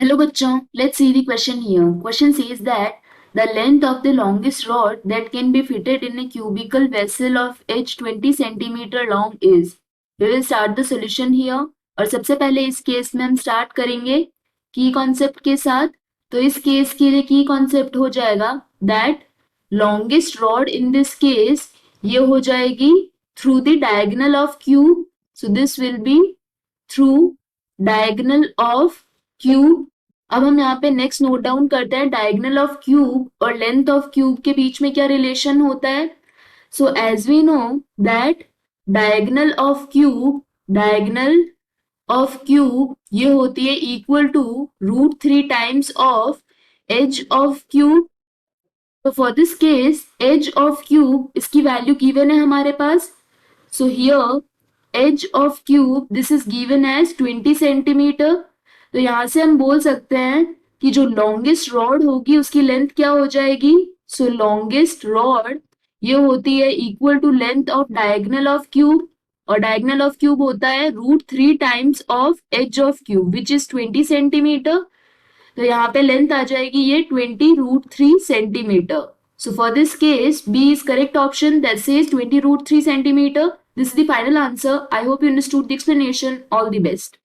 Hello bachchon, let's see the question here. Question says that the length of the longest rod that can be fitted in a cubical vessel of h 20 centimeter long is. We will start the solution here. और सबसे पहले इस case में हम start करेंगे की concept के साथ. तो इस केस के लिए की कॉन्सेप्ट हो जाएगा that longest rod in this case ये हो जाएगी through the diagonal of cube. So this will be through diagonal of cube. अब हम यहाँ पे नेक्स्ट नोट डाउन करते हैं डायगोनल ऑफ क्यूब और लेंथ ऑफ क्यूब के बीच में क्या रिलेशन होता है. So as we know that diagonal of cube ये होती है equal to √3 times of edge of cube. तो for this case edge of cube इसकी वैल्यू गिवन है हमारे पास. So here edge of cube this is given as 20 centimetre. तो यहां से हम बोल सकते हैं कि जो लॉन्गेस्ट रॉड होगी उसकी लेंथ क्या हो जाएगी. सो लॉन्गेस्ट रॉड ये होती है equal to length of diagonal of cube और डायगोनल ऑफ क्यूब होता है √3 times of edge of cube which is 20 centimetre. तो यहाँ पे लेंथ आ जाएगी ये 20 √3 centimetre. So for this case, B is correct option that says 20 √3 centimeter. This is the final answer. I hope you understood the explanation. All the best.